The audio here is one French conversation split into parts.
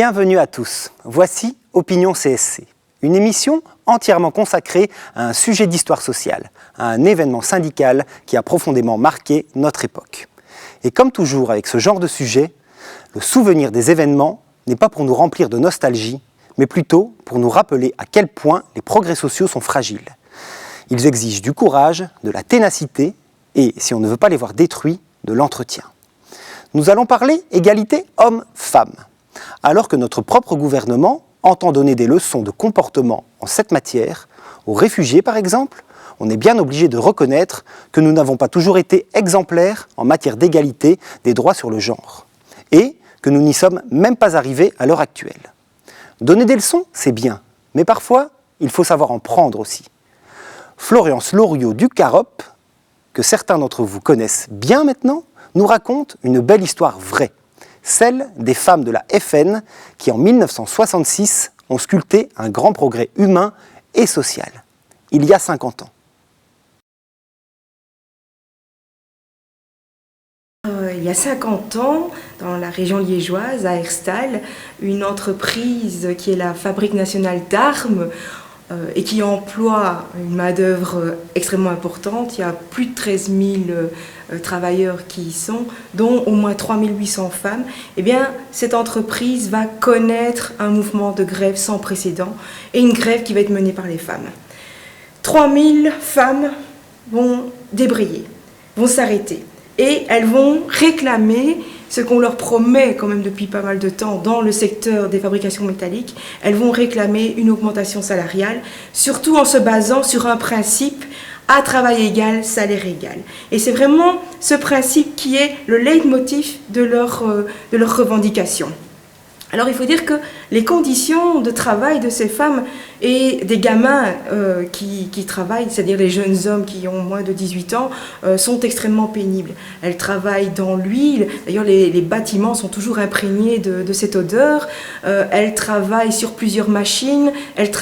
Bienvenue à tous, voici Opinion CSC, une émission entièrement consacrée à un sujet d'histoire sociale, à un événement syndical qui a profondément marqué notre époque. Et comme toujours avec ce genre de sujet, le souvenir des événements n'est pas pour nous remplir de nostalgie, mais plutôt pour nous rappeler à quel point les progrès sociaux sont fragiles. Ils exigent du courage, de la ténacité et, si on ne veut pas les voir détruits, de l'entretien. Nous allons parler égalité hommes-femmes, alors que notre propre gouvernement entend donner des leçons de comportement en cette matière. Aux réfugiés par exemple, on est bien obligé de reconnaître que nous n'avons pas toujours été exemplaires en matière d'égalité des droits sur le genre, et que nous n'y sommes même pas arrivés à l'heure actuelle. Donner des leçons, c'est bien, mais parfois, il faut savoir en prendre aussi. Florence Loriot du CAROP, que certains d'entre vous connaissent bien maintenant, nous raconte une belle histoire vraie, celle des femmes de la FN qui, en 1966, ont sculpté un grand progrès humain et social, il y a 50 ans. Il y a 50 ans, dans la région liégeoise, à Herstal, une entreprise qui est la Fabrique nationale d'armes et qui emploie une main-d'œuvre extrêmement importante. Il y a plus de 13 000 travailleurs qui y sont, dont au moins 3 800 femmes. Eh bien, cette entreprise va connaître un mouvement de grève sans précédent et une grève qui va être menée par les femmes. 3 000 femmes vont débrayer, vont s'arrêter. Et elles vont réclamer ce qu'on leur promet quand même depuis pas mal de temps dans le secteur des fabrications métalliques. Elles vont réclamer une augmentation salariale, surtout en se basant sur un principe à travail égal, salaire égal. Et c'est vraiment ce principe qui est le leitmotiv de leur revendication. Alors il faut dire que les conditions de travail de ces femmes et des gamins qui travaillent, c'est-à-dire les jeunes hommes qui ont moins de 18 ans, sont extrêmement pénibles. Elles travaillent dans l'huile, d'ailleurs les bâtiments sont toujours imprégnés de cette odeur. Elles travaillent sur plusieurs machines, elles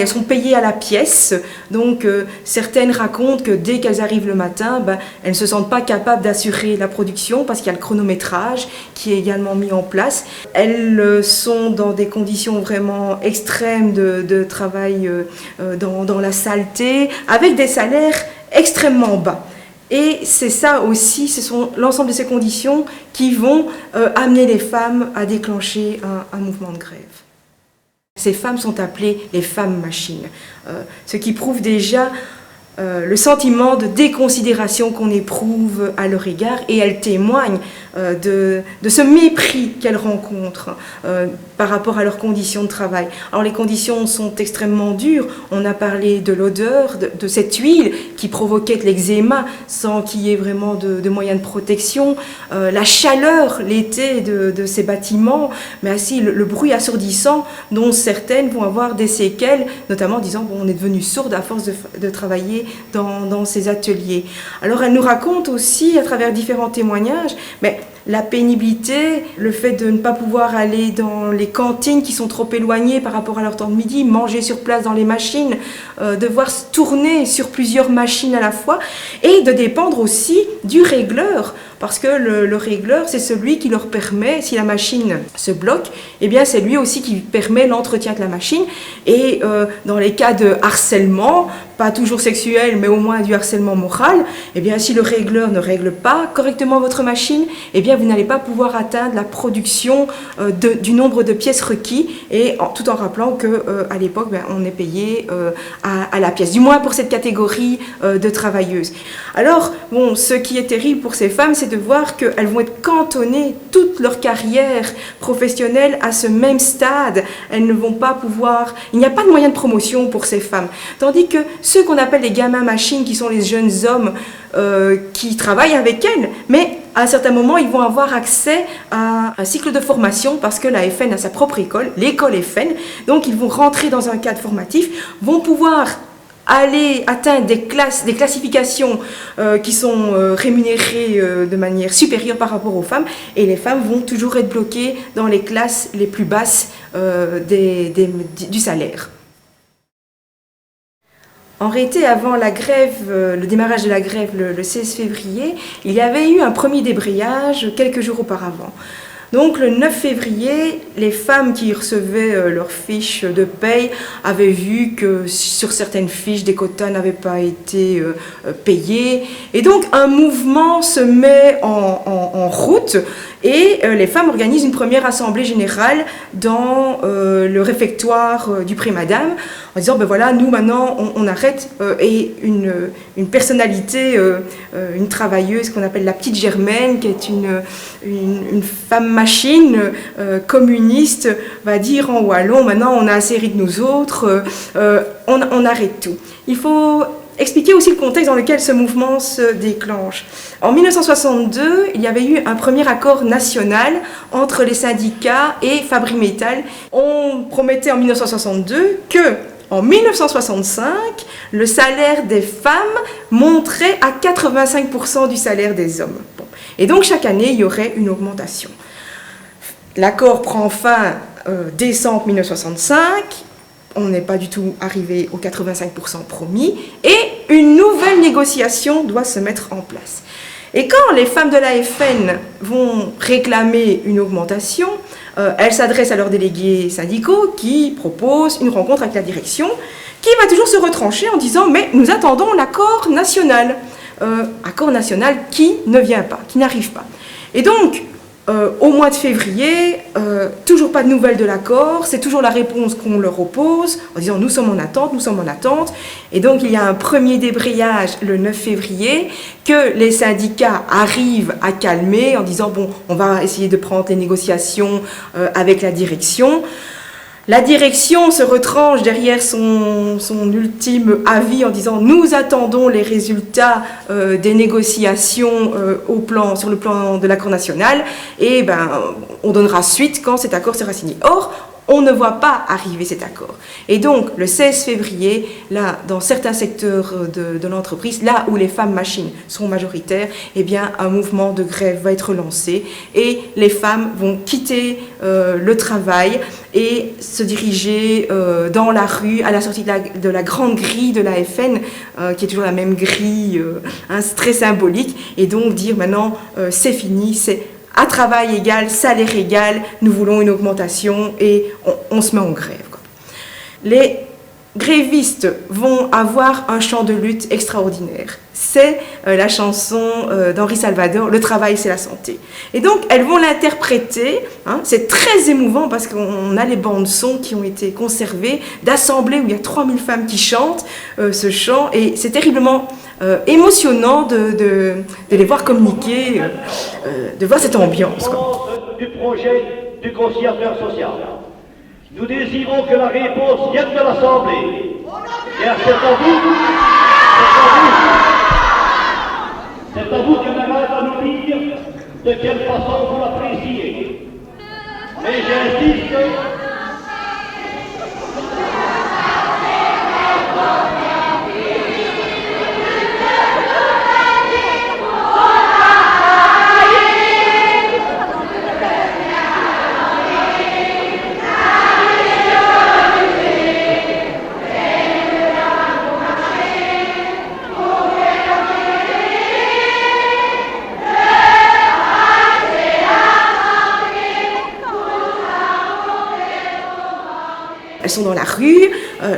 sont payées à la pièce. Donc certaines racontent que dès qu'elles arrivent le matin, elles ne se sentent pas capables d'assurer la production parce qu'il y a le chronométrage qui est également mis en place. Elles sont dans des conditions vraiment extrêmes de travail dans la saleté, avec des salaires extrêmement bas. Et c'est ça aussi, ce sont l'ensemble de ces conditions qui vont amener les femmes à déclencher un mouvement de grève. Ces femmes sont appelées les femmes machines, ce qui prouve déjà le sentiment de déconsidération qu'on éprouve à leur égard, et elles témoignent de ce mépris qu'elles rencontrent par rapport à leurs conditions de travail. Alors les conditions sont extrêmement dures, on a parlé de l'odeur, de cette huile qui provoquait de l'eczéma sans qu'il y ait vraiment de moyens de protection, la chaleur l'été de ces bâtiments, mais aussi le bruit assourdissant dont certaines vont avoir des séquelles, notamment en disant on est devenu sourde à force de travailler dans ces ateliers. Alors elle nous raconte aussi à travers différents témoignages, mais la pénibilité, le fait de ne pas pouvoir aller dans les cantines qui sont trop éloignées par rapport à leur temps de midi, manger sur place dans les machines, devoir tourner sur plusieurs machines à la fois, et de dépendre aussi du régleur, parce que le régleur, c'est celui qui leur permet, si la machine se bloque, eh bien c'est lui aussi qui permet l'entretien de la machine. Et dans les cas de harcèlement, pas toujours sexuel, mais au moins du harcèlement moral, eh bien si le régleur ne règle pas correctement votre machine, eh bien vous n'allez pas pouvoir atteindre la production du nombre de pièces requis, et tout en rappelant qu'à l'époque, on est payé à la pièce, du moins pour cette catégorie de travailleuses. Alors, bon, ce qui est terrible pour ces femmes, c'est de voir qu'elles vont être cantonnées toute leur carrière professionnelle à ce même stade. Elles ne vont pas pouvoir... Il n'y a pas de moyen de promotion pour ces femmes. Tandis que ceux qu'on appelle les gamins machines, qui sont les jeunes hommes qui travaillent avec elles, mais à un certain moment, ils vont avoir accès à un cycle de formation parce que la FN a sa propre école, l'école FN. Donc, ils vont rentrer dans un cadre formatif, vont pouvoir aller atteindre des classifications qui sont rémunérées de manière supérieure par rapport aux femmes, et les femmes vont toujours être bloquées dans les classes les plus basses du salaire. En réalité, avant la grève, le démarrage de la grève le 16 février, il y avait eu un premier débrayage quelques jours auparavant. Donc le 9 février, les femmes qui recevaient leurs fiches de paye avaient vu que sur certaines fiches, des quotas n'avaient pas été payés. Et donc un mouvement se met en route et les femmes organisent une première assemblée générale dans le réfectoire du Pré-Madame en disant ben voilà, nous maintenant on arrête. Et une personnalité, une travailleuse qu'on appelle la petite Germaine, qui est une femme machine communiste, va dire en wallon maintenant on a assez ri de nous autres, on arrête tout. Il faut expliquer aussi le contexte dans lequel ce mouvement se déclenche. En 1962, il y avait eu un premier accord national entre les syndicats et Fabri-Métal. On promettait en 1962 que en 1965, le salaire des femmes monterait à 85% du salaire des hommes. Bon. Et donc chaque année, il y aurait une augmentation. L'accord prend fin décembre 1965. On n'est pas du tout arrivé aux 85% promis. Et une nouvelle négociation doit se mettre en place. Et quand les femmes de l'AFN vont réclamer une augmentation, elles s'adressent à leurs délégués syndicaux qui proposent une rencontre avec la direction qui va toujours se retrancher en disant « mais nous attendons l'accord national ». Accord national qui ne vient pas, qui n'arrive pas. Et donc, au mois de février, toujours pas de nouvelles de l'accord, c'est toujours la réponse qu'on leur oppose, en disant nous sommes en attente, nous sommes en attente. Et donc il y a un premier débrayage le 9 février que les syndicats arrivent à calmer en disant bon, on va essayer de prendre les négociations avec la direction. La direction se retranche derrière son ultime avis en disant « Nous attendons les résultats des négociations sur le plan de l'accord national et on donnera suite quand cet accord sera signé. » Or, on ne voit pas arriver cet accord. Et donc, le 16 février, là, dans certains secteurs de l'entreprise, là où les femmes machines sont majoritaires, eh bien, un mouvement de grève va être lancé et les femmes vont quitter le travail et se diriger dans la rue à la sortie de la grande grille de l'AFN, qui est toujours la même grille très symbolique, et donc dire maintenant, c'est fini, c'est à travail égal, salaire égal, nous voulons une augmentation et on se met en grève. Les grévistes vont avoir un chant de lutte extraordinaire. C'est la chanson d'Henri Salvador, « Le travail, c'est la santé ». Et donc, elles vont l'interpréter. C'est très émouvant parce qu'on a les bandes-son qui ont été conservées, d'assemblées où il y a 3000 femmes qui chantent ce chant. Et c'est terriblement émotionnant de les voir communiquer, de voir cette ambiance. Du projet du conciliateur social. Nous désirons que la réponse vienne de l'Assemblée. Car c'est à vous, camarades, à nous dire de quelle façon vous l'appréciez. Mais j'insiste. Elles sont dans la rue,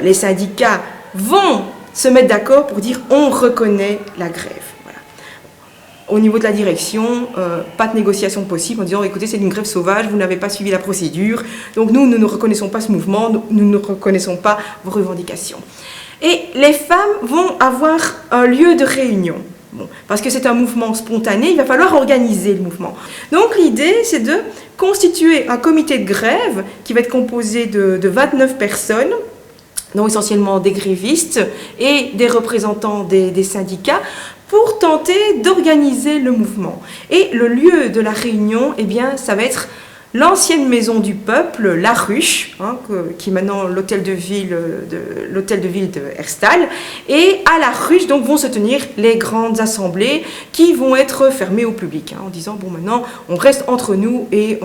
les syndicats vont se mettre d'accord pour dire on reconnaît la grève. Voilà. Au niveau de la direction, pas de négociation possible en disant écoutez, c'est une grève sauvage, vous n'avez pas suivi la procédure, donc nous ne reconnaissons pas ce mouvement, nous ne reconnaissons pas vos revendications. Et les femmes vont avoir un lieu de réunion. Bon, parce que c'est un mouvement spontané, il va falloir organiser le mouvement. Donc l'idée, c'est de constituer un comité de grève qui va être composé de 29 personnes, dont essentiellement des grévistes et des représentants des syndicats, pour tenter d'organiser le mouvement. Et le lieu de la réunion, eh bien, ça va être l'ancienne maison du peuple, la Ruche, qui est maintenant l'hôtel de ville de Herstal. Et à la Ruche donc, vont se tenir les grandes assemblées qui vont être fermées au public, en disant bon, maintenant on reste entre nous et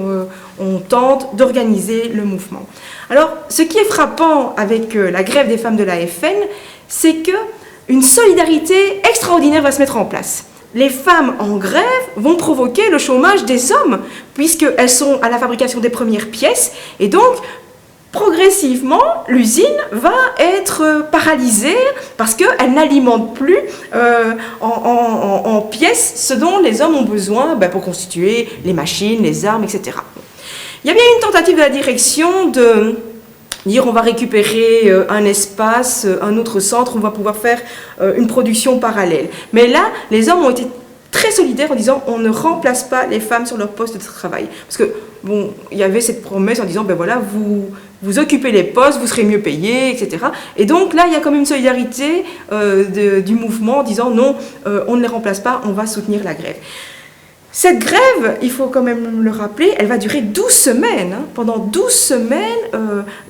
on tente d'organiser le mouvement. Alors, ce qui est frappant avec la grève des femmes de l'AFN, c'est qu'une solidarité extraordinaire va se mettre en place. les femmes en grève vont provoquer le chômage des hommes, puisqu'elles sont à la fabrication des premières pièces, et donc progressivement, l'usine va être paralysée parce qu'elle n'alimente plus en pièces ce dont les hommes ont besoin pour constituer les machines, les armes, etc. Il y a bien une tentative de la direction de dire on va récupérer un espace, un autre centre, on va pouvoir faire une production parallèle. Mais là, les hommes ont été très solidaires en disant on ne remplace pas les femmes sur leur poste de travail. Parce que, bon, il y avait cette promesse en disant ben voilà, vous occupez les postes, vous serez mieux payés, etc. Et donc là, il y a quand même une solidarité du mouvement en disant non, on ne les remplace pas, on va soutenir la grève. Cette grève, il faut quand même le rappeler, elle va durer 12 semaines. Pendant 12 semaines,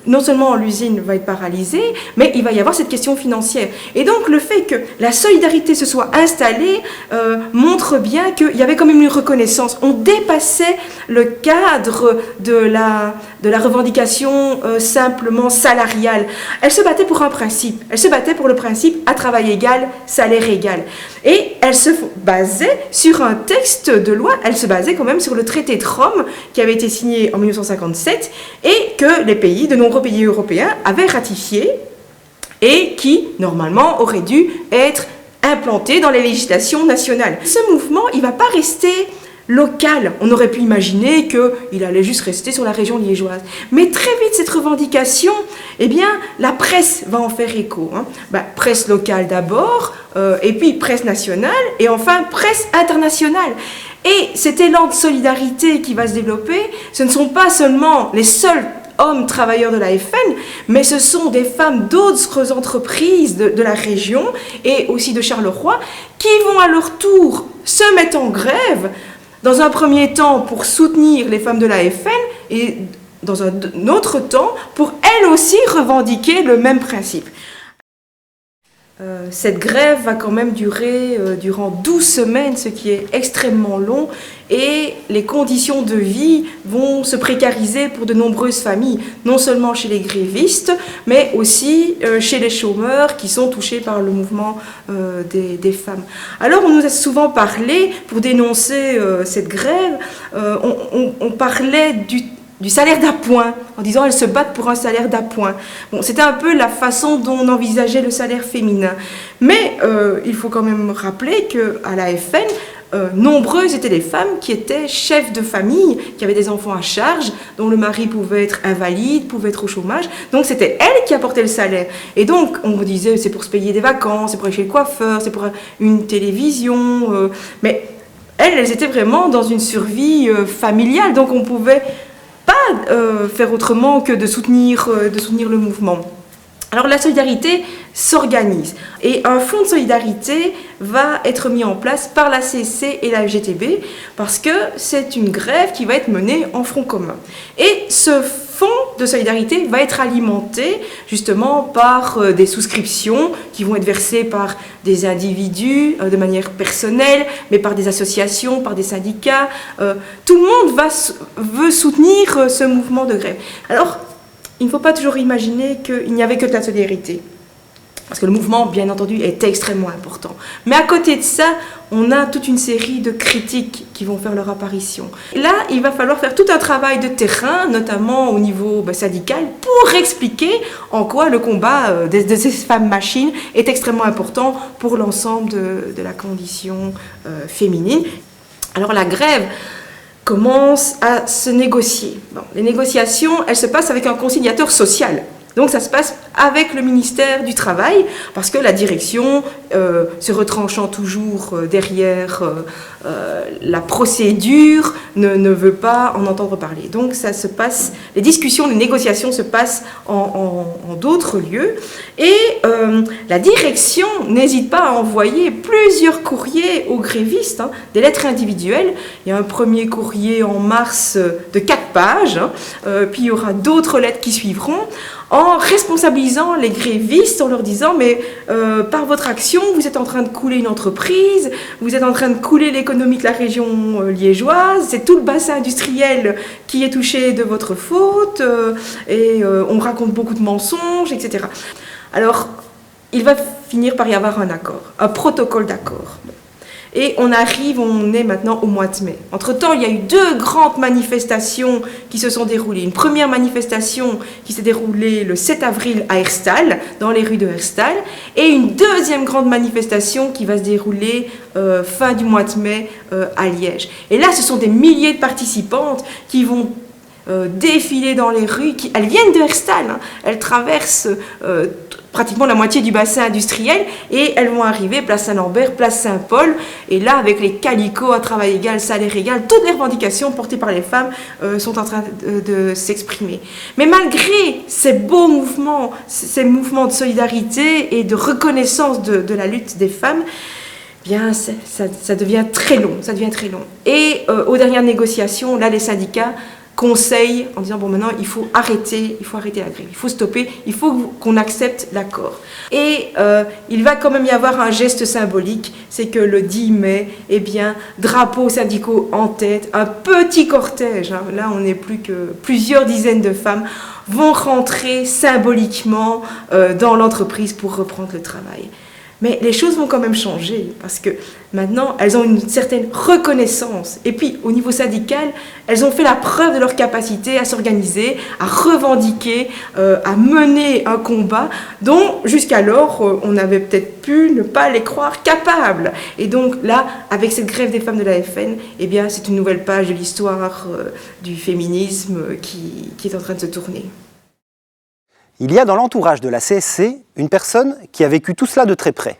non seulement l'usine va être paralysée, mais il va y avoir cette question financière. Et donc le fait que la solidarité se soit installée montre bien qu'il y avait quand même une reconnaissance. On dépassait le cadre de la revendication simplement salariale. Elle se battait pour un principe. Elle se battait pour le principe à travail égal, salaire égal. Et elle se basait sur un texte de loi, elle se basait quand même sur le traité de Rome qui avait été signé en 1957 et que de nombreux pays européens avaient ratifié et qui, normalement, aurait dû être implanté dans les législations nationales. Ce mouvement, il ne va pas rester local. On aurait pu imaginer qu'il allait juste rester sur la région liégeoise. Mais très vite, cette revendication, eh bien, la presse va en faire écho. Presse locale d'abord, et puis presse nationale, et enfin presse internationale. Et cet élan de solidarité qui va se développer, ce ne sont pas seulement les seuls hommes travailleurs de la FN, mais ce sont des femmes d'autres entreprises de la région et aussi de Charleroi qui vont à leur tour se mettre en grève, dans un premier temps pour soutenir les femmes de la FN et dans un autre temps pour elles aussi revendiquer le même principe. Cette grève va quand même durer durant 12 semaines, ce qui est extrêmement long, et les conditions de vie vont se précariser pour de nombreuses familles, non seulement chez les grévistes, mais aussi chez les chômeurs qui sont touchés par le mouvement des femmes. Alors on nous a souvent parlé, pour dénoncer cette grève, on parlait du salaire d'appoint, en disant elles se battent pour un salaire d'appoint. Bon, c'était un peu la façon dont on envisageait le salaire féminin. Mais il faut quand même rappeler qu'à la FN, nombreuses étaient les femmes qui étaient chefs de famille, qui avaient des enfants à charge, dont le mari pouvait être invalide, pouvait être au chômage. Donc c'était elles qui apportaient le salaire. Et donc on vous disait c'est pour se payer des vacances, c'est pour aller chez le coiffeur, c'est pour une télévision. Mais elles étaient vraiment dans une survie familiale. Donc on pouvait pas faire autrement que de soutenir le mouvement. Alors la solidarité s'organise et un fonds de solidarité va être mis en place par la CSC et la FGTB parce que c'est une grève qui va être menée en front commun. Et ce fonds de solidarité va être alimenté justement par des souscriptions qui vont être versées par des individus de manière personnelle, mais par des associations, par des syndicats. Tout le monde veut soutenir ce mouvement de grève. Alors, il ne faut pas toujours imaginer qu'il n'y avait que de la solidarité. Parce que le mouvement, bien entendu, est extrêmement important. Mais à côté de ça, on a toute une série de critiques qui vont faire leur apparition. Là, il va falloir faire tout un travail de terrain, notamment au niveau syndical, pour expliquer en quoi le combat de ces femmes machines est extrêmement important pour l'ensemble de la condition féminine. Alors la grève commence à se négocier. Bon, les négociations, elles se passent avec un conciliateur social. Donc ça se passe avec le ministère du Travail, parce que la direction, se retranchant toujours derrière la procédure, ne veut pas en entendre parler. Donc ça se passe, les discussions, les négociations se passent en d'autres lieux. Et la direction n'hésite pas à envoyer plusieurs courriers aux grévistes, des lettres individuelles. Il y a un premier courrier en mars de 4 pages, puis il y aura d'autres lettres qui suivront, en responsabilisant les grévistes, en leur disant mais par votre action, vous êtes en train de couler une entreprise, vous êtes en train de couler l'économie de la région liégeoise, c'est tout le bassin industriel qui est touché de votre faute, et on raconte beaucoup de mensonges, etc. Alors, il va finir par y avoir un accord, un protocole d'accord. Et on est maintenant au mois de mai. Entre-temps, il y a eu 2 grandes manifestations qui se sont déroulées. Une première manifestation qui s'est déroulée le 7 avril à Herstal, dans les rues de Herstal, et une deuxième grande manifestation qui va se dérouler fin du mois de mai à Liège. Et là, ce sont des milliers de participantes qui vont défiler dans les rues. Elles viennent de Herstal, hein. Elles traversent pratiquement la moitié du bassin industriel et elles vont arriver place Saint-Lambert, place Saint-Paul, et là avec les calicots à travail égal, salaire égal, toutes les revendications portées par les femmes sont en train de s'exprimer. Mais malgré ces beaux mouvements, ces mouvements de solidarité et de reconnaissance de la lutte des femmes, bien ça devient très long, Et aux dernières négociations, là les syndicats conseil en disant bon, maintenant il faut arrêter la grève, il faut stopper, il faut qu'on accepte l'accord. Et il va quand même y avoir un geste symbolique, c'est que le 10 mai, eh bien, drapeaux syndicaux en tête, un petit cortège, hein, là on n'est plus que plusieurs dizaines de femmes vont rentrer symboliquement dans l'entreprise pour reprendre le travail. Mais les choses vont quand même changer parce que maintenant, elles ont une certaine reconnaissance. Et puis, au niveau syndical, elles ont fait la preuve de leur capacité à s'organiser, à revendiquer, à mener un combat dont, jusqu'alors, on avait peut-être pu ne pas les croire capables. Et donc là, avec cette grève des femmes de la FN, eh bien, c'est une nouvelle page de l'histoire du féminisme qui est en train de se tourner. Il y a dans l'entourage de la CSC une personne qui a vécu tout cela de très près.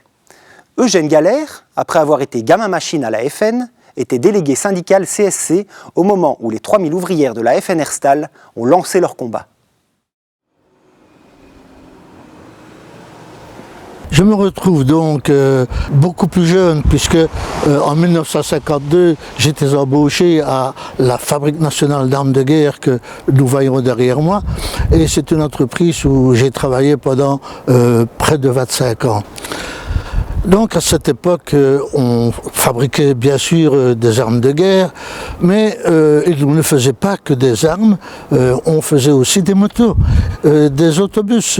Eugène Galère, après avoir été gamin machine à la FN, était délégué syndical CSC au moment où les 3000 ouvrières de la FN Herstal ont lancé leur combat. Je me retrouve donc beaucoup plus jeune puisque en 1952 j'étais embauché à la Fabrique nationale d'armes de guerre que nous voyons derrière moi, et c'est une entreprise où j'ai travaillé pendant près de 25 ans. Donc à cette époque, on fabriquait bien sûr des armes de guerre, mais on ne faisait pas que des armes, on faisait aussi des motos, des autobus.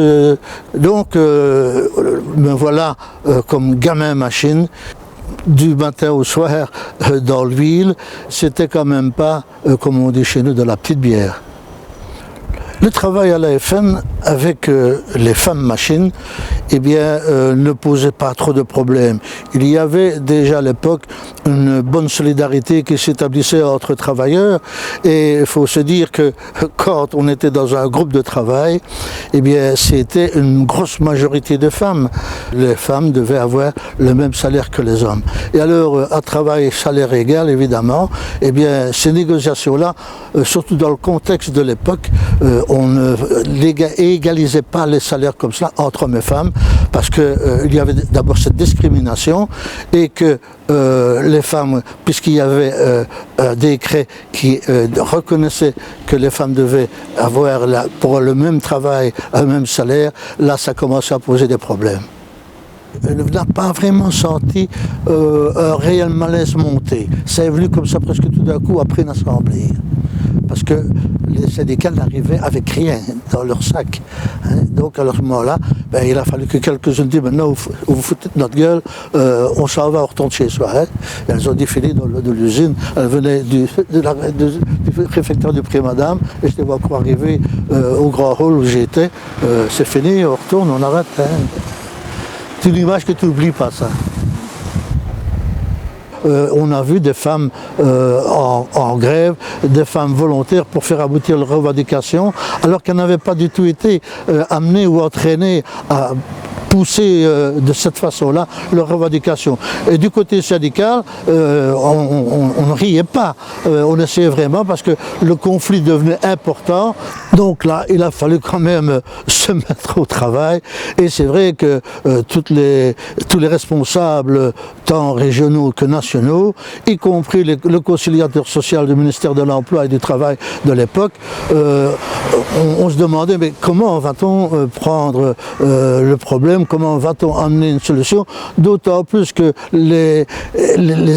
Donc me voilà comme gamin machine, du matin au soir dans le ville. C'était quand même pas, comme on dit chez nous, de la petite bière. Le travail à la FN avec les femmes machines, eh bien, ne posait pas trop de problèmes. Il y avait déjà à l'époque une bonne solidarité qui s'établissait entre travailleurs, et il faut se dire que quand on était dans un groupe de travail, eh bien, c'était une grosse majorité de femmes. Les femmes devaient avoir le même salaire que les hommes. Et alors, à travail salaire égal, évidemment, eh bien, ces négociations-là, surtout dans le contexte de l'époque, on ne égalisait pas les salaires comme cela entre hommes et femmes, parce qu'il y avait d'abord cette discrimination, et que les femmes, puisqu'il y avait un décret qui reconnaissait que les femmes devaient avoir pour le même travail un même salaire, là ça commençait à poser des problèmes. Elle n'a pas vraiment senti un réel malaise monter. Ça est venu comme ça presque tout d'un coup après une assemblée. Parce que les syndicats n'arrivaient avec rien dans leur sac. Hein. Donc à ce moment-là, ben, il a fallu que quelques-uns disent maintenant vous foutez de notre gueule, on s'en va, on retourne chez soi. Hein. Elles ont défilé de l'usine, elles venaient du réfectoire du Pré Madame, et je les vois encore arriver au grand hall où j'étais. C'est fini, on retourne, on arrête. Hein. C'est une image que tu n'oublies pas, ça. On a vu des femmes en grève, des femmes volontaires pour faire aboutir leurs revendications, alors qu'elles n'avaient pas du tout été amenées ou entraînées à pousser de cette façon-là leurs revendications. Et du côté syndical, on ne riait pas, on essayait vraiment parce que le conflit devenait important. Donc là, il a fallu quand même se mettre au travail, et c'est vrai que tous les responsables, tant régionaux que nationaux, y compris le conciliateur social du ministère de l'Emploi et du Travail de l'époque, on se demandait mais comment va-t-on prendre le problème problème, comment va-t-on amener une solution, d'autant plus que les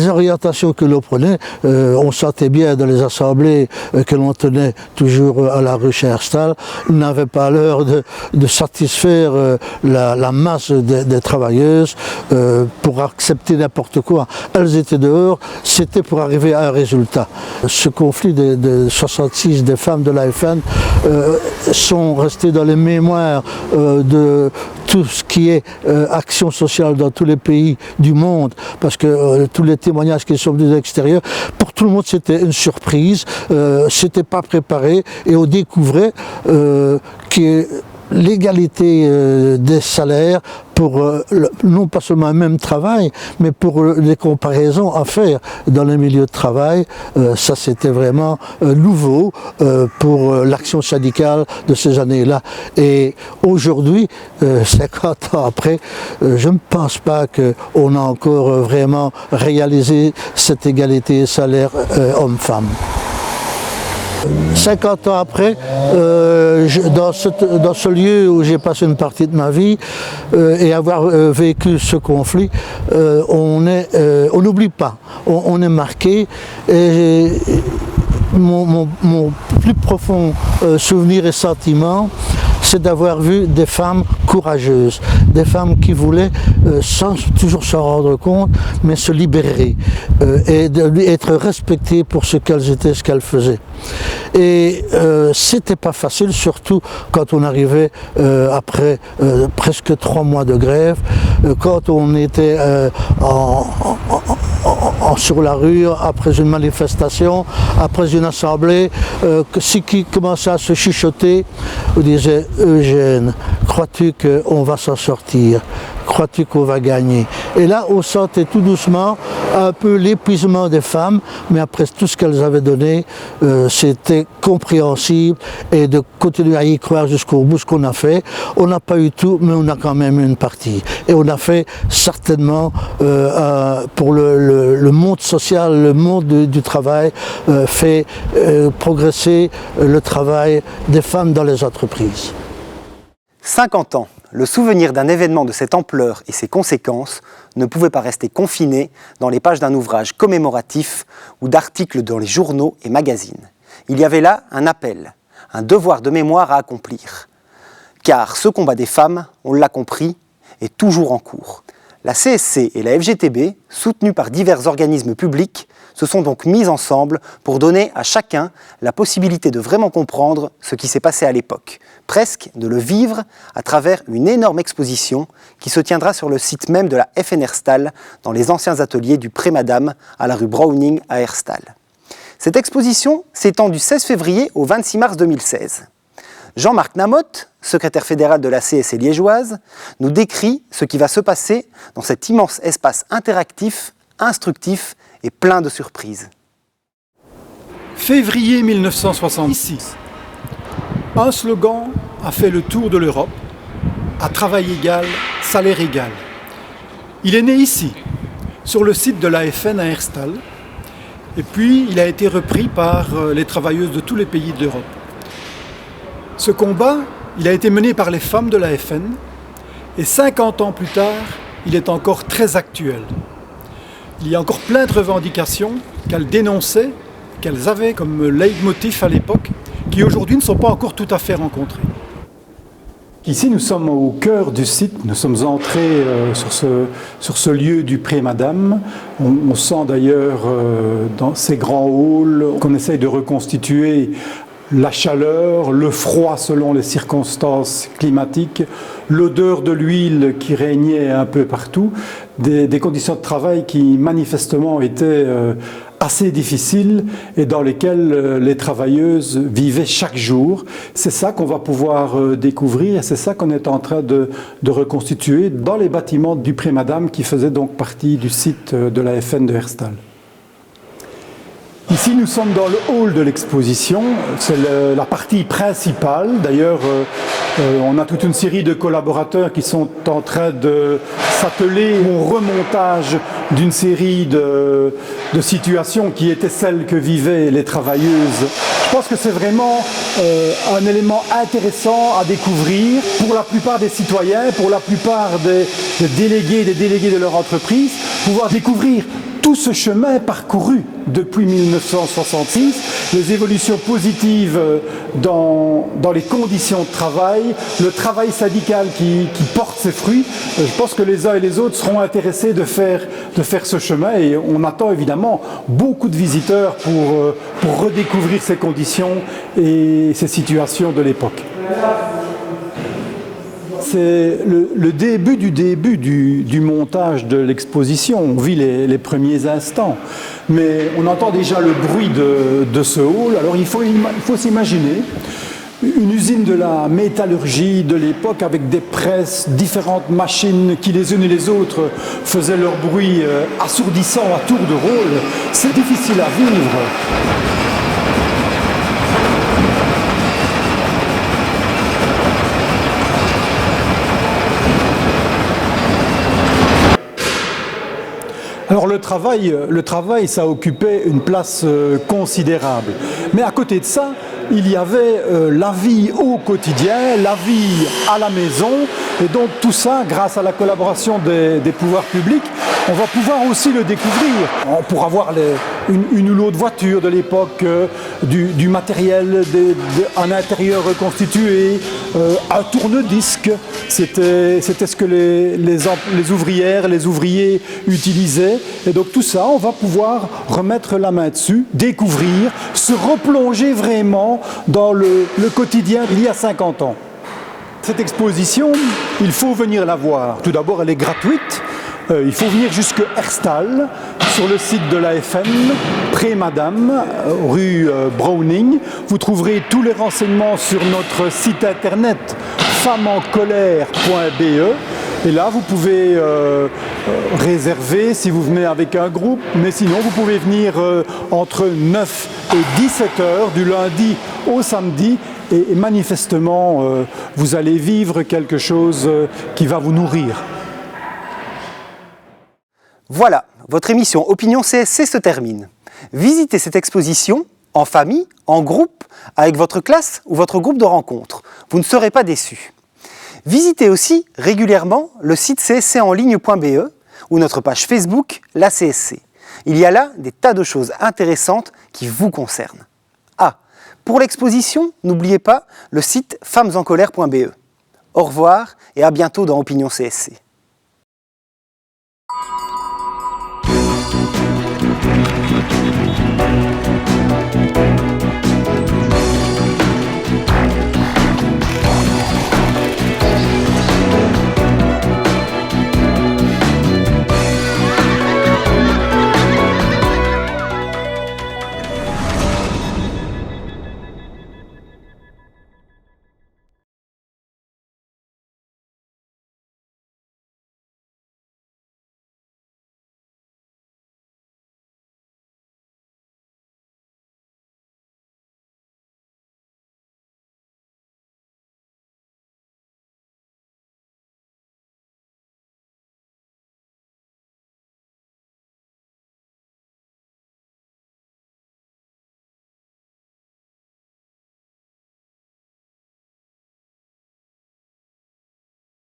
orientations que l'on prenait, on sentait bien dans les assemblées que l'on tenait toujours à la rue Herstal, ils n'avaient pas l'heure de satisfaire la masse des travailleuses pour accepter n'importe quoi. Elles étaient dehors, c'était pour arriver à un résultat. Ce conflit de 66 des femmes de l'AFN sont restés dans les mémoires de tout ce qui est action sociale dans tous les pays du monde, parce que tous les témoignages qui sont venus de l'extérieur, pour tout le monde c'était une surprise, c'était pas préparé, et on découvrait que l'égalité des salaires pour non pas seulement un même travail, mais pour les comparaisons à faire dans les milieux de travail, ça c'était vraiment nouveau pour l'action syndicale de ces années-là. Et aujourd'hui, 50 ans après, je ne pense pas qu'on a encore vraiment réalisé cette égalité salaire homme-femme. 50 ans après, dans ce lieu où j'ai passé une partie de ma vie et avoir vécu ce conflit, on n'oublie pas, on est marqué. Et mon plus profond souvenir et sentiment, c'est d'avoir vu des femmes courageuses, des femmes qui voulaient, sans toujours s'en rendre compte, mais se libérer et être respectées pour ce qu'elles étaient, ce qu'elles faisaient. Et c'était pas facile, surtout quand on arrivait après presque 3 mois de grève, quand on était sur la rue, après une manifestation, après une assemblée, si qui commençait à se chuchoter, on disait « Eugène, crois-tu qu'on va s'en sortir ? Crois-tu qu'on va gagner ?» Et là, on sentait tout doucement un peu l'épuisement des femmes, mais après tout ce qu'elles avaient donné, c'était compréhensible, et de continuer à y croire jusqu'au bout, ce qu'on a fait. On n'a pas eu tout, mais on a quand même eu une partie. Et on a fait certainement, pour le monde social, le monde du travail, fait progresser le travail des femmes dans les entreprises. 50 ans, le souvenir d'un événement de cette ampleur et ses conséquences ne pouvait pas rester confiné dans les pages d'un ouvrage commémoratif ou d'articles dans les journaux et magazines. Il y avait là un appel, un devoir de mémoire à accomplir. Car ce combat des femmes, on l'a compris, est toujours en cours. La CSC et la FGTB, soutenues par divers organismes publics, se sont donc mises ensemble pour donner à chacun la possibilité de vraiment comprendre ce qui s'est passé à l'époque, presque de le vivre à travers une énorme exposition qui se tiendra sur le site même de la FN Herstal, dans les anciens ateliers du Pré-Madame à la rue Browning à Herstal. Cette exposition s'étend du 16 février au 26 mars 2016. Jean-Marc Namotte, secrétaire fédéral de la CSC liégeoise, nous décrit ce qui va se passer dans cet immense espace interactif, instructif et plein de surprises. Février 1966. Un slogan a fait le tour de l'Europe, à travail égal, salaire égal. Il est né ici, sur le site de l'AFN à Herstal, et puis il a été repris par les travailleuses de tous les pays de l'Europe. Ce combat, il a été mené par les femmes de l'AFN, et 50 ans plus tard, il est encore très actuel. Il y a encore plein de revendications qu'elles dénonçaient, qu'elles avaient comme leitmotiv à l'époque, qui aujourd'hui ne sont pas encore tout à fait rencontrées. Ici, nous sommes au cœur du site, nous sommes entrés sur ce lieu du Pré-Madame. On sent d'ailleurs dans ces grands halls qu'on essaye de reconstituer la chaleur, le froid selon les circonstances climatiques, l'odeur de l'huile qui régnait un peu partout, des conditions de travail qui manifestement étaient assez difficiles et dans lesquelles les travailleuses vivaient chaque jour. C'est ça qu'on va pouvoir découvrir et c'est ça qu'on est en train de reconstituer dans les bâtiments du Pré-Madame qui faisaient donc partie du site de la FN de Herstal. Ici, nous sommes dans le hall de l'exposition, c'est la partie principale. D'ailleurs, on a toute une série de collaborateurs qui sont en train de s'atteler au remontage d'une série de situations qui étaient celles que vivaient les travailleuses. Je pense que c'est vraiment un élément intéressant à découvrir pour la plupart des citoyens, pour la plupart des délégués de leur entreprise, pouvoir découvrir tout ce chemin parcouru depuis 1966, les évolutions positives dans les conditions de travail, le travail syndical qui porte ses fruits. Je pense que les uns et les autres seront intéressés de faire ce chemin et on attend évidemment beaucoup de visiteurs pour redécouvrir ces conditions et ces situations de l'époque. C'est le début du montage de l'exposition. On vit les premiers instants. Mais on entend déjà le bruit de ce hall. Alors il faut s'imaginer une usine de la métallurgie de l'époque avec des presses, différentes machines qui les unes et les autres faisaient leur bruit assourdissant à tour de rôle. C'est difficile à vivre. Alors le travail, ça occupait une place considérable. Mais à côté de ça, il y avait la vie au quotidien, la vie à la maison. Et donc tout ça, grâce à la collaboration des pouvoirs publics, on va pouvoir aussi le découvrir. On pourra voir une ou l'autre voiture de l'époque, du matériel, un intérieur reconstitué, un tourne-disque. C'était ce que les ouvrières, les ouvriers utilisaient. Et donc tout ça, on va pouvoir remettre la main dessus, découvrir, se replonger vraiment dans le quotidien d'il y a 50 ans. Cette exposition, il faut venir la voir. Tout d'abord, elle est gratuite. Il faut venir jusqu'à Herstal, sur le site de l'AFM, près Madame, rue Browning. Vous trouverez tous les renseignements sur notre site internet femmesencolère.be. Et là, vous pouvez réserver si vous venez avec un groupe, mais sinon, vous pouvez venir entre 9 et 17 heures du lundi au samedi. Et manifestement, vous allez vivre quelque chose qui va vous nourrir. Voilà, votre émission Opinion CSC se termine. Visitez cette exposition en famille, en groupe, avec votre classe ou votre groupe de rencontres. Vous ne serez pas déçus. Visitez aussi régulièrement le site cscenligne.be ou notre page Facebook, la CSC. Il y a là des tas de choses intéressantes qui vous concernent. Ah, pour l'exposition, n'oubliez pas le site femmesencolère.be. Au revoir et à bientôt dans Opinion CSC.